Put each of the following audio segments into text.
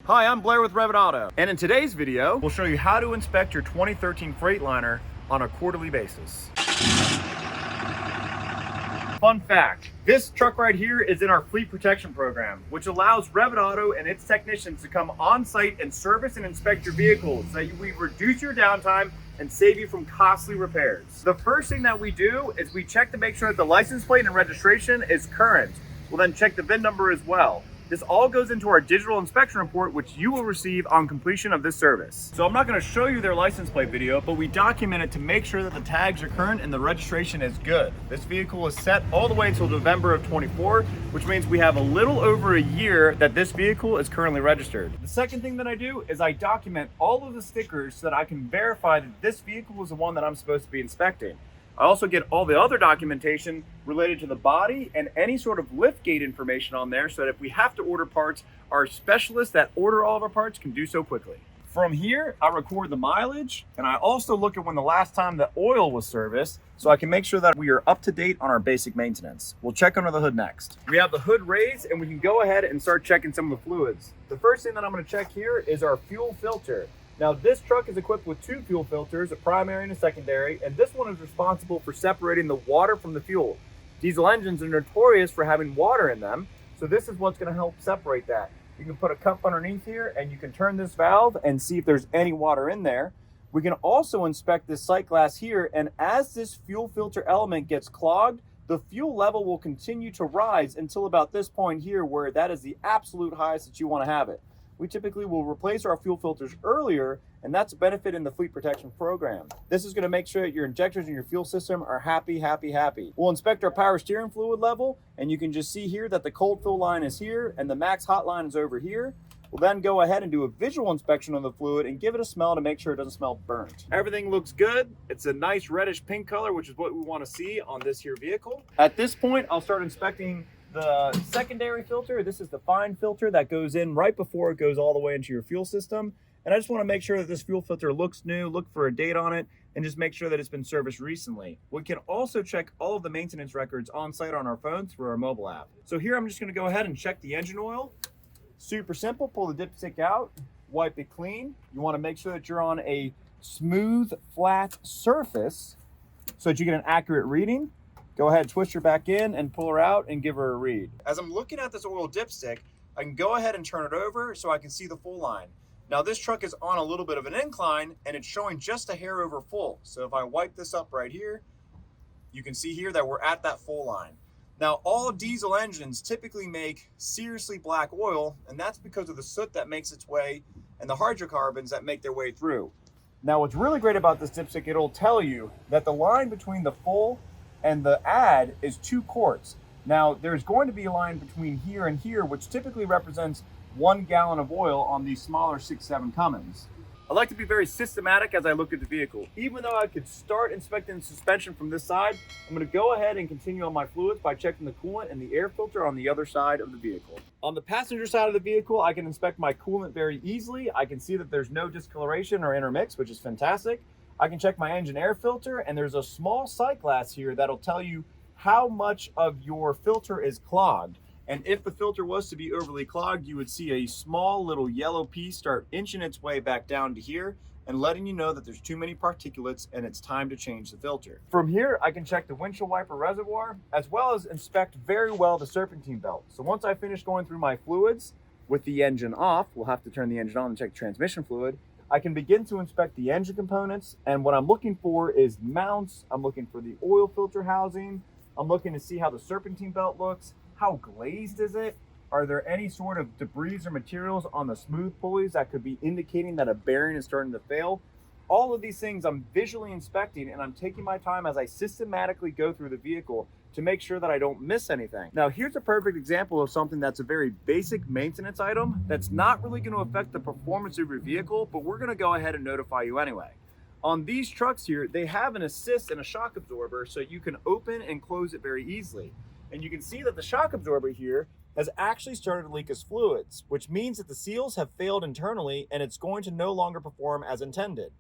Hi, I'm Blair with Revit Auto, and in today's video, we'll show you how to inspect your 2013 Freightliner on a quarterly basis. Fun fact, this truck right here is in our fleet protection program, which allows Revit Auto and its technicians to come on site and service and inspect your vehicles so that we reduce your downtime and save you from costly repairs. The first thing that we do is we check to make sure that the license plate and registration is current. We'll then check the VIN number as well. This all goes into our digital inspection report, which you will receive on completion of this service. So I'm not going to show you their license plate video, but we document it to make sure that the tags are current and the registration is good. This vehicle is set all the way until November of 24, which means we have a little over a year that this vehicle is currently registered. The second thing that I do is I document all of the stickers so that I can verify that this vehicle is the one that I'm supposed to be inspecting. I also get all the other documentation related to the body and any sort of lift gate information on there so that if we have to order parts, our specialists that order all of our parts can do so quickly. From here, I record the mileage, and I also look at when the last time the oil was serviced so I can make sure that we are up to date on our basic maintenance. We'll check under the hood next. We have the hood raised and we can go ahead and start checking some of the fluids. The first thing that I'm going to check here is our fuel filter. Now, this truck is equipped with two fuel filters, a primary and a secondary, and this one is responsible for separating the water from the fuel. Diesel engines are notorious for having water in them, so this is what's going to help separate that. You can put a cup underneath here and you can turn this valve and see if there's any water in there. We can also inspect this sight glass here, and as this fuel filter element gets clogged, the fuel level will continue to rise until about this point here where that is the absolute highest that you want to have it. We typically will replace our fuel filters earlier, and that's a benefit in the fleet protection program. This is going to make sure that your injectors and your fuel system are happy. We'll inspect our power steering fluid level, and you can just see here that the cold fill line is here and the max hot line is over here. We'll then go ahead and do a visual inspection of the fluid and give it a smell to make sure it doesn't smell burnt. Everything looks good. It's a nice reddish pink color, which is what we want to see on this here vehicle. At this point, I'll start inspecting the secondary filter. This is the fine filter that goes in right before it goes all the way into your fuel system. And I just want to make sure that this fuel filter looks new, look for a date on it, and just make sure that it's been serviced recently. We can also check all of the maintenance records on site on our phone through our mobile app. So here I'm just going to go ahead and check the engine oil. Super simple. Pull the dipstick out, wipe it clean. You want to make sure that you're on a smooth, flat surface so that you get an accurate reading. Go ahead, twist her back in and pull her out and give her a read. As I'm looking at this oil dipstick, I can go ahead and turn it over so I can see the full line. Now this truck is on a little bit of an incline and it's showing just a hair over full. So if I wipe this up right here, you can see here that we're at that full line. Now all diesel engines typically make seriously black oil, and that's because of the soot that makes its way and the hydrocarbons that make their way through. Now what's really great about this dipstick, it'll tell you that the line between the full and the add is 2 quarts. Now there's going to be a line between here and here, which typically represents 1 gallon of oil on these smaller 6.7 Cummins. I like to be very systematic as I look at the vehicle. Even though I could start inspecting the suspension from this side, I'm going to go ahead and continue on my fluids by checking the coolant and the air filter on the other side of the vehicle. On the passenger side of the vehicle, I can inspect my coolant very easily. I can see that there's no discoloration or intermix, which is fantastic. I can check my engine air filter, and there's a small sight glass here that'll tell you how much of your filter is clogged. And if the filter was to be overly clogged, you would see a small little yellow piece start inching its way back down to here and letting you know that there's too many particulates and it's time to change the filter. From here, I can check the windshield wiper reservoir as well as inspect very well the serpentine belt. So once I finish going through my fluids with the engine off, we'll have to turn the engine on and check the transmission fluid. I can begin to inspect the engine components, and what I'm looking for is mounts. I'm looking for the oil filter housing. I'm looking to see how the serpentine belt looks. How glazed is it? Are there any sort of debris or materials on the smooth pulleys that could be indicating that a bearing is starting to fail? All of these things I'm visually inspecting, and I'm taking my time as I systematically go through the vehicle to make sure that I don't miss anything. Now, here's a perfect example of something that's a very basic maintenance item that's not really going to affect the performance of your vehicle, but we're going to go ahead and notify you anyway. On these trucks here, they have an assist and a shock absorber so you can open and close it very easily. And you can see that the shock absorber here has actually started to leak its fluids, which means that the seals have failed internally and it's going to no longer perform as intended.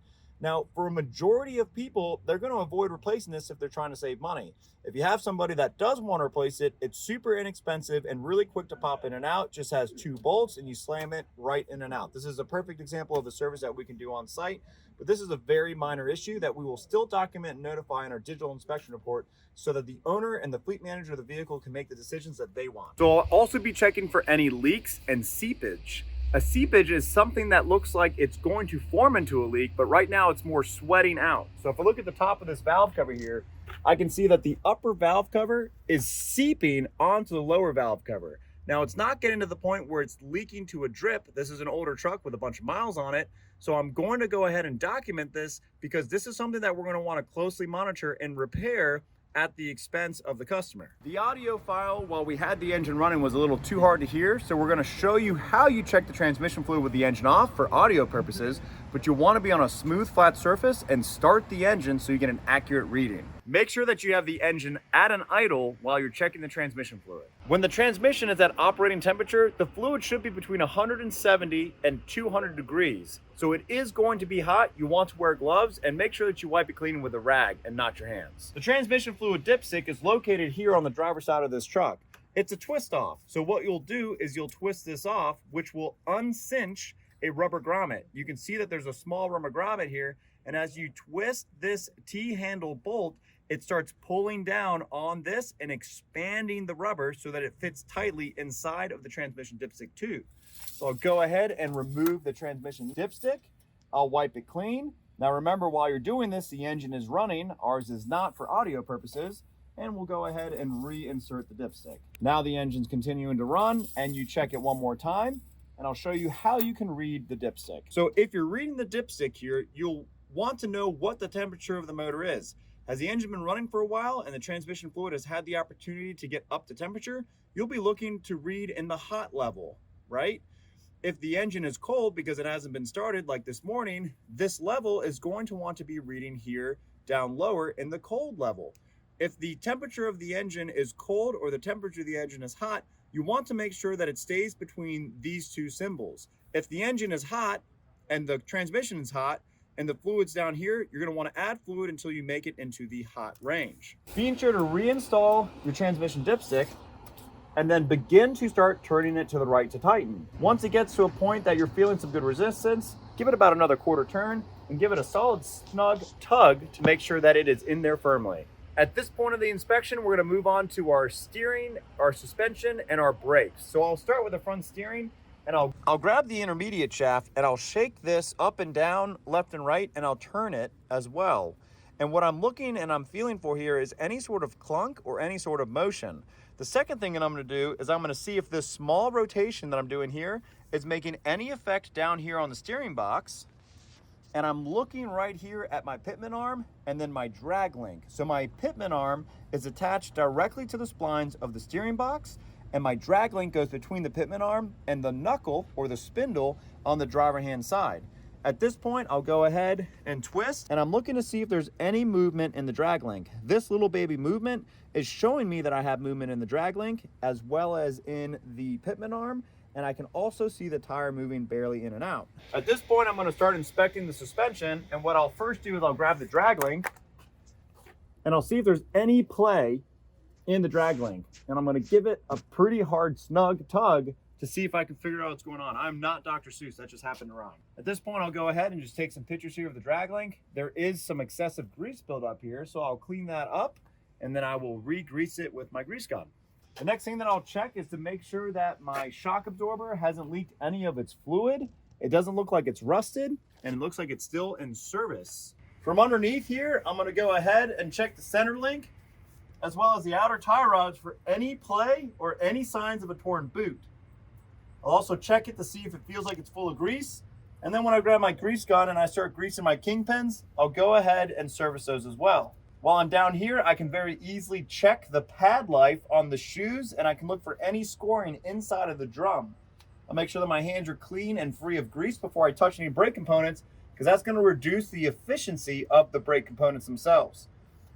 Now, for a majority of people, they're going to avoid replacing this if they're trying to save money. If you have somebody that does want to replace it, it's super inexpensive and really quick to pop in and out. Just has 2 bolts and you slam it right in and out. This is a perfect example of a service that we can do on site, but this is a very minor issue that we will still document and notify in our digital inspection report so that the owner and the fleet manager of the vehicle can make the decisions that they want. So I'll also be checking for any leaks and seepage. A seepage is something that looks like it's going to form into a leak, but right now it's more sweating out. So if I look at the top of this valve cover here, I can see that the upper valve cover is seeping onto the lower valve cover. Now it's not getting to the point where it's leaking to a drip. This is an older truck with a bunch of miles on it. So I'm going to go ahead and document this because this is something that we're going to want to closely monitor and repair at the expense of the customer. The audio file while we had the engine running was a little too hard to hear, so we're going to show you how you check the transmission fluid with the engine off for audio purposes, but you want to be on a smooth flat surface and start the engine so you get an accurate reading. Make sure that you have the engine at an idle while you're checking the transmission fluid. When the transmission is at operating temperature, the fluid should be between 170 and 200 degrees. So it is going to be hot. You want to wear gloves and make sure that you wipe it clean with a rag and not your hands. The transmission fluid dipstick is located here on the driver's side of this truck. It's a twist off. So what you'll do is you'll twist this off, which will uncinch a rubber grommet. You can see that there's a small rubber grommet here. And as you twist this T-handle bolt, it starts pulling down on this and expanding the rubber so that it fits tightly inside of the transmission dipstick tube. So I'll go ahead and remove the transmission dipstick. I'll wipe it clean. Now remember, while you're doing this, the engine is running. Ours is not for audio purposes. And we'll go ahead and reinsert the dipstick. Now the engine's continuing to run and you check it one more time. And I'll show you how you can read the dipstick. So if you're reading the dipstick here, you'll want to know what the temperature of the motor is. Has the engine been running for a while and the transmission fluid has had the opportunity to get up to temperature, you'll be looking to read in the hot level, right? If the engine is cold because it hasn't been started like this morning, this level is going to want to be reading here down lower in the cold level. If the temperature of the engine is cold or the temperature of the engine is hot, you want to make sure that it stays between these two symbols. If the engine is hot and the transmission is hot, and the fluid's down here, you're gonna wanna add fluid until you make it into the hot range. Being sure to reinstall your transmission dipstick and then begin to start turning it to the right to tighten. Once it gets to a point that you're feeling some good resistance, give it about another quarter turn and give it a solid snug tug to make sure that it is in there firmly. At this point of the inspection, we're gonna move on to our steering, our suspension, and our brakes. So I'll start with the front steering. And I'll grab the intermediate shaft and I'll shake this up and down, left and right, and I'll turn it as well. And what I'm looking and I'm feeling for here is any sort of clunk or any sort of motion. The second thing that I'm gonna do is I'm gonna see if this small rotation that I'm doing here is making any effect down here on the steering box. And I'm looking right here at my pitman arm and then my drag link. So my pitman arm is attached directly to the splines of the steering box, and my drag link goes between the pitman arm and the knuckle or the spindle on the driver hand side. At this point, I'll go ahead and twist, and I'm looking to see if there's any movement in the drag link. This little baby movement is showing me that I have movement in the drag link as well as in the pitman arm, and I can also see the tire moving barely in and out. At this point, I'm gonna start inspecting the suspension, and what I'll first do is I'll grab the drag link, and I'll see if there's any play in the drag link, and I'm going to give it a pretty hard snug tug to see if I can figure out what's going on. I'm not Dr. Seuss, that just happened to rhyme. At this point, I'll go ahead and just take some pictures here of the drag link. There is some excessive grease buildup here, so I'll clean that up and then I will re-grease it with my grease gun. The next thing that I'll check is to make sure that my shock absorber hasn't leaked any of its fluid. It doesn't look like it's rusted and it looks like it's still in service. From underneath here, I'm going to go ahead and check the center link as well as the outer tie rods for any play or any signs of a torn boot. I'll also check it to see if it feels like it's full of grease. And then when I grab my grease gun and I start greasing my kingpins, I'll go ahead and service those as well. While I'm down here, I can very easily check the pad life on the shoes and I can look for any scoring inside of the drum. I'll make sure that my hands are clean and free of grease before I touch any brake components because that's going to reduce the efficiency of the brake components themselves.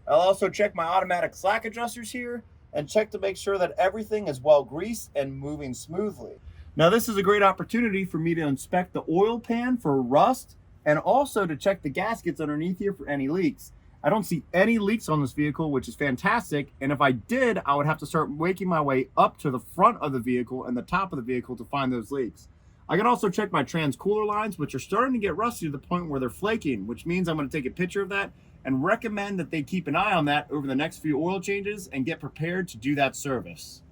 I'll also check my automatic slack adjusters here and check to make sure that everything is well greased and moving smoothly. Now this is a great opportunity for me to inspect the oil pan for rust and also to check the gaskets underneath here for any leaks. I don't see any leaks on this vehicle, which is fantastic. And if I did, I would have to start making my way up to the front of the vehicle and the top of the vehicle to find those leaks. I can also check my trans cooler lines, which are starting to get rusty to the point where they're flaking, which means I'm going to take a picture of that and recommend that they keep an eye on that over the next few oil changes and get prepared to do that service.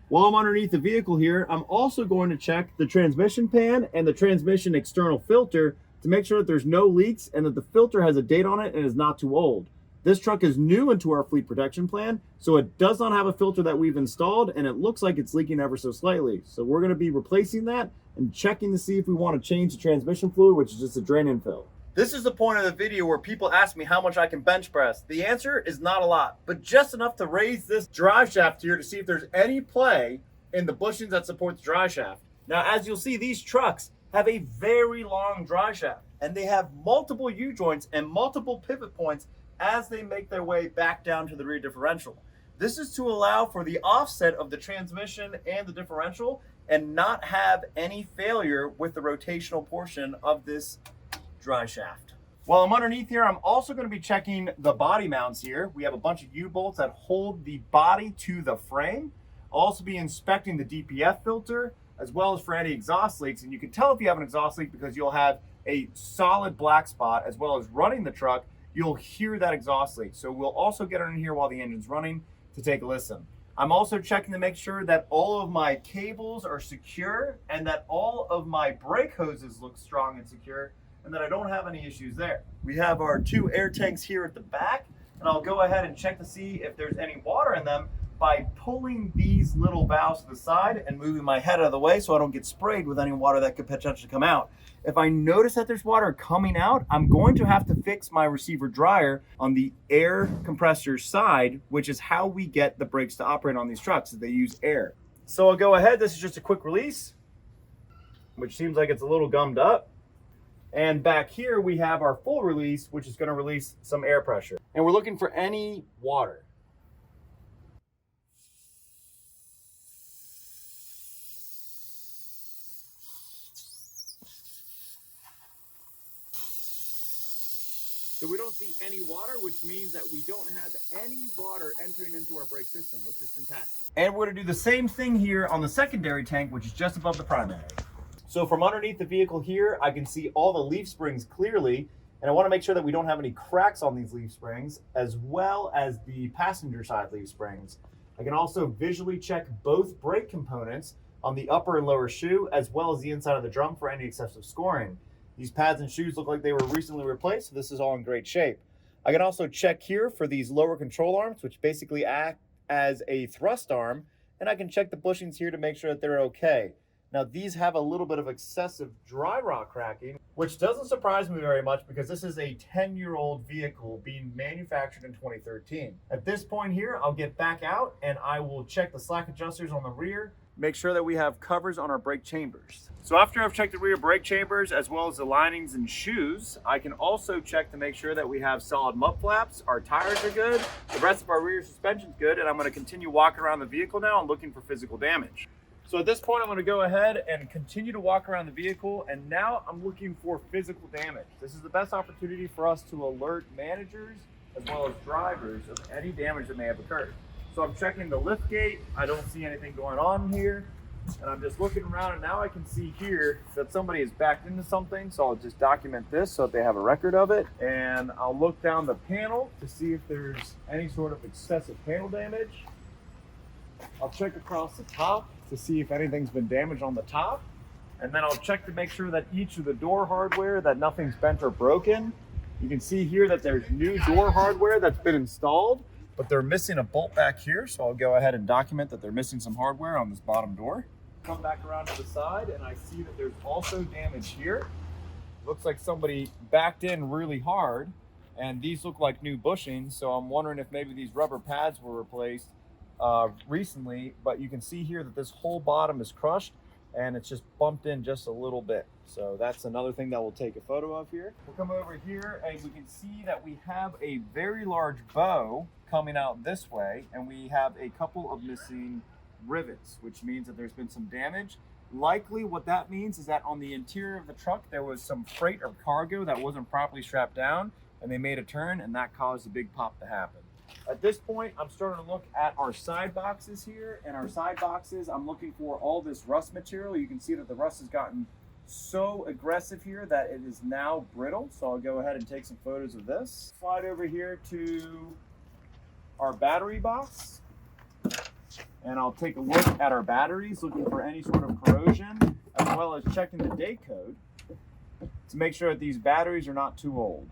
While I'm underneath the vehicle here, I'm also going to check the transmission pan and the transmission external filter to make sure that there's no leaks and that the filter has a date on it and is not too old. This truck is new into our fleet protection plan, so it does not have a filter that we've installed, and it looks like it's leaking ever so slightly. So we're going to be replacing that and checking to see if we want to change the transmission fluid, which is just a drain infill. This is the point of the video where people ask me how much I can bench press. The answer is not a lot, but just enough to raise this drive shaft here to see if there's any play in the bushings that support the drive shaft. Now, as you'll see, these trucks have a very long drive shaft, and they have multiple U-joints and multiple pivot points as they make their way back down to the rear differential. This is to allow for the offset of the transmission and the differential and not have any failure with the rotational portion of this drive shaft. While I'm underneath here, I'm also going to be checking the body mounts here. We have a bunch of U-bolts that hold the body to the frame. I'll also be inspecting the DPF filter as well as for any exhaust leaks. And you can tell if you have an exhaust leak because you'll have a solid black spot, as well as running the truck, you'll hear that exhaust leak. So we'll also get in here while the engine's running to take a listen. I'm also checking to make sure that all of my cables are secure and that all of my brake hoses look strong and secure and that I don't have any issues there. We have our 2 air tanks here at the back, and I'll go ahead and check to see if there's any water in them by pulling these little valves to the side and moving my head out of the way so I don't get sprayed with any water that could potentially come out. If I notice that there's water coming out, I'm going to have to fix my receiver dryer on the air compressor side, which is how we get the brakes to operate on these trucks. They use air. So I'll go ahead. This is just a quick release, which seems like it's a little gummed up. And back here we have our full release, which is going to release some air pressure. And we're looking for any water. So we don't see any water, which means that we don't have any water entering into our brake system, which is fantastic. And we're going to do the same thing here on the secondary tank, which is just above the primary. So from underneath the vehicle here, I can see all the leaf springs clearly, and I want to make sure that we don't have any cracks on these leaf springs, as well as the passenger side leaf springs. I can also visually check both brake components on the upper and lower shoe, as well as the inside of the drum for any excessive scoring. These pads and shoes look like they were recently replaced, so this is all in great shape. I can also check here for these lower control arms, which basically act as a thrust arm, and I can check the bushings here to make sure that they're okay. Now, these have a little bit of excessive dry rot cracking, which doesn't surprise me very much because this is a 10-year-old vehicle being manufactured in 2013. At this point here, I'll get back out and I will check the slack adjusters on the rear, make sure that we have covers on our brake chambers. So after I've checked the rear brake chambers as well as the linings and shoes, I can also check to make sure that we have solid mud flaps, our tires are good, the rest of our rear suspension's good, and I'm going to continue walking around the vehicle now and looking for physical damage. So at this point, I'm going to go ahead and continue to walk around the vehicle, and now I'm looking for physical damage. This is the best opportunity for us to alert managers as well as drivers of any damage that may have occurred. So I'm checking the lift gate. I don't see anything going on here. And I'm just looking around, and now I can see here that somebody is backed into something. So I'll just document this so that they have a record of it. And I'll look down the panel to see if there's any sort of excessive panel damage. I'll check across the top to see if anything's been damaged on the top. And then I'll check to make sure that each of the door hardware, that nothing's bent or broken. You can see here that there's new door hardware that's been installed, but they're missing a bolt back here. So I'll go ahead and document that they're missing some hardware on this bottom door. Come back around to the side and I see that there's also damage here. Looks like somebody backed in really hard, and these look like new bushings. So I'm wondering if maybe these rubber pads were replaced recently, but you can see here that this whole bottom is crushed and it's just bumped in just a little bit. So that's another thing that we'll take a photo of here. We'll come over here and we can see that we have a very large bow coming out this way, and we have a couple of missing rivets, which means that there's been some damage Likely what that means is that on the interior of the truck, there was some freight or cargo that wasn't properly strapped down, and they made a turn, and that caused a big pop to happen. At this point, I'm starting to look at our side boxes here, and our side boxes, I'm looking for all this rust material. You can see that the rust has gotten so aggressive here that it is now brittle. So I'll go ahead and take some photos of this. Slide over here to our battery box, and I'll take a look at our batteries, looking for any sort of corrosion, as well as checking the date code to make sure that these batteries are not too old.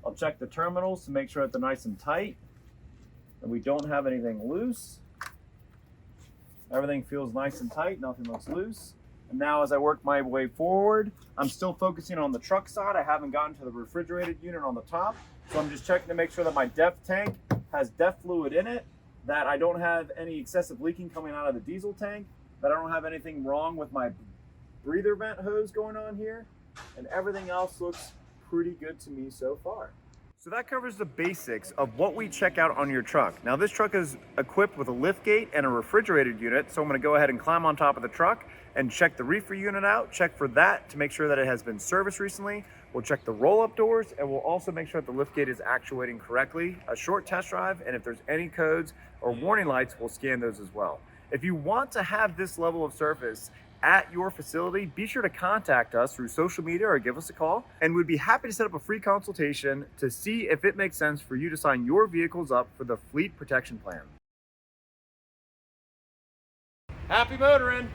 I'll check the terminals to make sure that they're nice and tight and we don't have anything loose. Everything feels nice and tight, nothing looks loose. And now as I work my way forward, I'm still focusing on the truck side. I haven't gotten to the refrigerated unit on the top. So I'm just checking to make sure that my DEF tank has DEF fluid in it, that I don't have any excessive leaking coming out of the diesel tank, that I don't have anything wrong with my breather vent hose going on here, and everything else looks pretty good to me so far. So that covers the basics of what we check out on your truck. Now this truck is equipped with a lift gate and a refrigerated unit, so I'm gonna go ahead and climb on top of the truck and check the reefer unit out, check for that to make sure that it has been serviced recently. We'll check the roll-up doors, and we'll also make sure that the lift gate is actuating correctly. A short test drive, and if there's any codes or warning lights, we'll scan those as well. If you want to have this level of service at your facility, be sure to contact us through social media or give us a call, and we'd be happy to set up a free consultation to see if it makes sense for you to sign your vehicles up for the Fleet Protection Plan. Happy motoring!